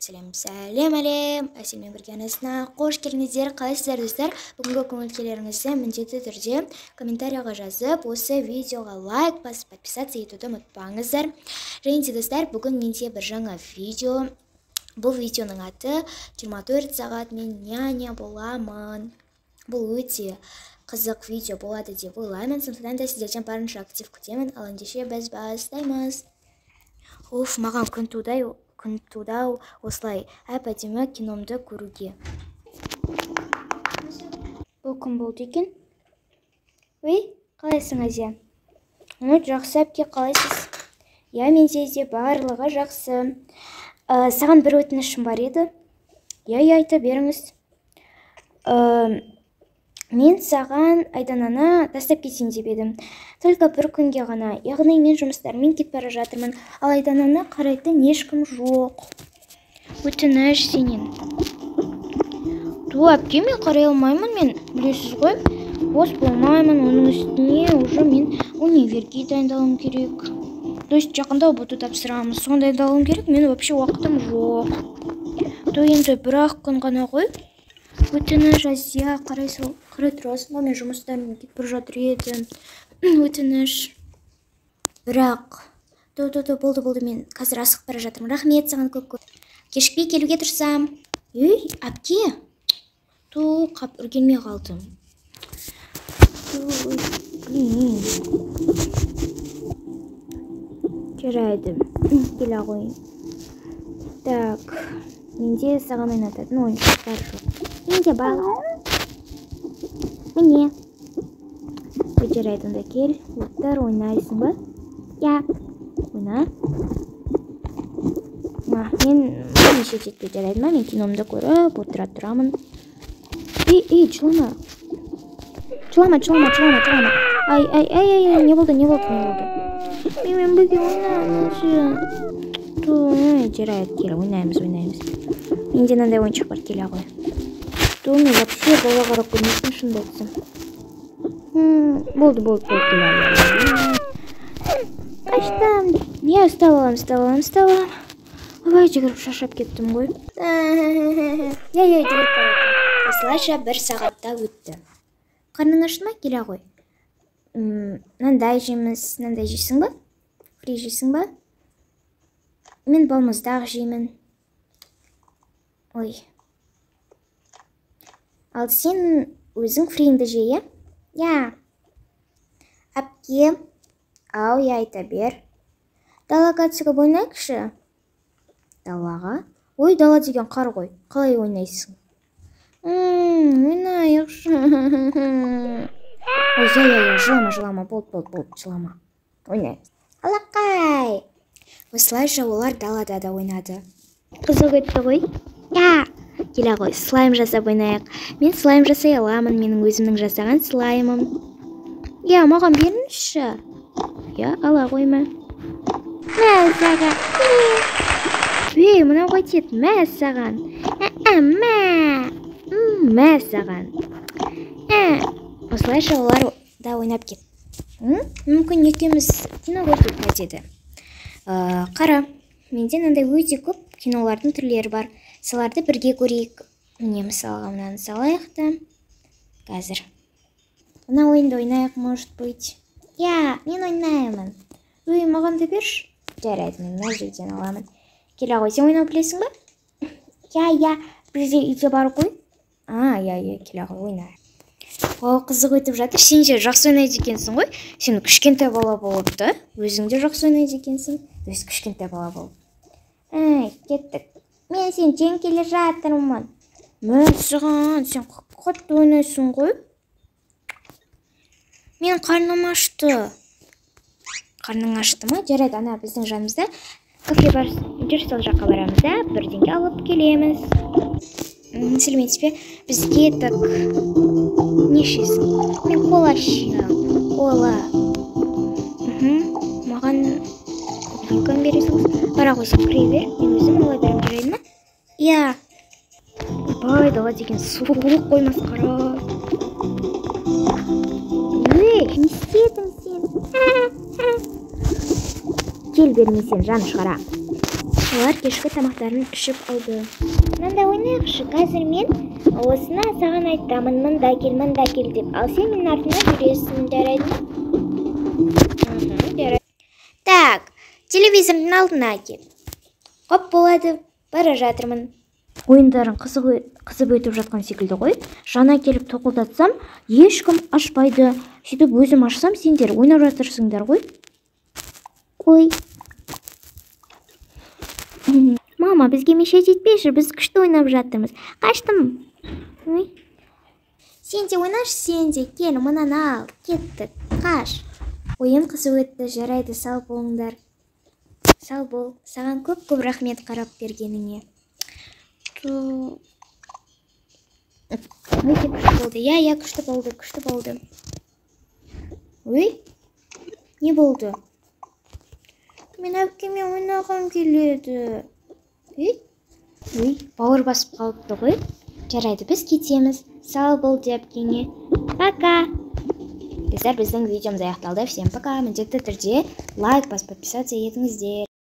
Сәлем әлем, әселмен бірге арнасына қош келдіңіздер. Қалайсыздар достар? Бүгінгі көңіл-күйлеріңізді міндетті түрде комментарияға жазып, осы видеоға лайк басып, подписаться етуді ұмытпаңыздар. Және де достар, бүгін менде бір жаңа видео. Бұл видеоның аты 24 сағат мен няня боламын. Бұл өте қызық видео болады деп ойлаймын. Сондықтан да сіздерден барынша актив күтемін. Ал ендеше біз бастаймыз. Маған күн туды осылай әп-әдемі киномды көруге. Бұл кім болды екен? Қалайсың, Азия? Жақсы, әпке, қалайсыз? Менде де барлығы жақсы. Саған бір өтінішім бар еді. Айта беріңіз. Мен саған Айдананы тастап кетейін деп едім. Только бір күнге ғана. Яғни мен жұмыстармен кетіп бара жатырмын. Ал Айдананы қарайтын ешкім жоқ. Өтініш сенен. Әпке, мен қарай алмаймын, мен білесіз ғой. Бос болмаймын, оның үстіне уже мен универге дайындалуым керек. То есть жақында ұбыту тапсырамыз, соған дайындалуым керек, мен вообще уақытым жоқ. Енді бір-ақ күн ғана ғой. Өтініш, Азия, қарай тұрасың ба, мен жұмыстармен кетіп бара жатыр едім. Өтініш. Бірақ. Болды, мен қазір асығып бара жатырмын. Рахмет саған көп. Кешікпей келуге тұрсам. Әпке. Қап, үргенмей қалдым. Жарайды. Келе қойын. Так. Менде саған ойнататын ойыншықтар жоқ. Менде бар. Міне. Жарайды, онда кел. Оттар, ойнайсың ба? Ойна. Мен неше жетпе жарайды ма? Мен киномды көріп, отыра тұрамын. Жылама. Ай, не болды? Мен бүге ойнамыз. Жарайды, кел, ойнаймыз. Менде мынандай ойыншық бар, келе ғой. Мен вообще бола қарап көрмесін, шынды айтсам. Болды, келе. Қаштам. Ұстап алам. Ой, жүгіріп шашап кеттім ғой. Жүгіріп барады. Осылайша бір сағатта өтті. Қарның ашты ма? Келе ғой. Нандай жейсің ба? Фри жейсің ба? Мен балмұздақ жеймін. Ал сен өзің фриіңді жей, Әпке. Айта бер. Далаға түсіп ойнайықшы. Далаға? Дала деген қар ғой. Қалай ойнайсың? Ойнайықшы. Жылама. Болды, жылама. Ойнайық. Алақай. Осылайша олар далада да ойнады. Қызық өтті ғой? Келе ғой, слайм жасап ойнайық. Мен слайм жасай аламын, менің өзімнің жасаған слаймым. Маған беріңізші. Ала қойма. Мәссаған. Мынау қайтет, мәссаған. Мәссаған. Осылайша олар да ойнап кет. Мүмкін екеуміз кино көрдік па деді. Қара, менде мынандай өте көп кинолардың түрлері бар. Соларды бірге көрейік. Міне мысалға мынаны салайық та. Қазір. Мына ойынды ойнайық, может быть. Мен ойнаймын. Маған да берші. Жарайды, мен мына жерден аламын. Келе ғой, сен ойнау білесің ба? Бізде үйде бар ғой. Келе ғой, ойнайық. Қызық өтіп жатыр. Сен же жақсы ойнайды екенсің ғой. Сен кішкентай бала болыпты. Өзің де жақсы ойнайды екенсің. Өз кішкентай бала болып. Кеттік. Мен сен жең келе жатырмын. Мәссаған, сен қатты ойнайсың ғой. Мен қарным ашты. Қарның ашты ма? Жарайды, ана біздің жанымызда кафе бар. Жүр, сол жаққа барамыз да, бірдеңе алып келеміз. Сәлеметсіз бе? Бізге так нешесің? Мен кола ішемін. Кола. Маған үлкен бересіңіз. Бара қойсам, кіре бер. Мен өзім ала берем, жарайды ма? Дала деген суық қоймас қара. Не істедің сен? Кел бермей сен, жаны шығара. олар кешкі тамақтарын ішіп алды. Мында ойнайықшы, қазір мен осына саған айтамын, мында кел деп. Ал сен менің артымнан жүресің, жарайды ма? Жарайды. Так, телевизордың алдына кел. Қоп болады, бара жатырмын. Ойындарын қызып өтіп жатқан секілді ғой. Жана келіп тоқылдатсам, ешкім ашпайды. Сөйтіп өзім ашсам, сендер ойнап жатырсыңдар ғой. Ой. Мама, бізге мешет етпеші, біз күшті ойнап жатырмыз. Қаштым. Ой. Сен де ойнаш, сен де кел, мұнан ал. Кеттік, қаш. Ойын қызып өтті, жарайды, сау болыңдар. Сау бол, саған көп рахмет қарап бергеніңе. Өте күшті болды. Я, күшті болды. Ой, не болды? Мен әпкеме ойнағым келеді. Ой, бауыр басып қалыпты ғой. Жарайды, біз кетеміз. Сау бол деп әпкеңе. Пока. Біздің видеомыз аяқталды. Всем пока. Міндетті түрде лайк басып подписаться етіңіздер.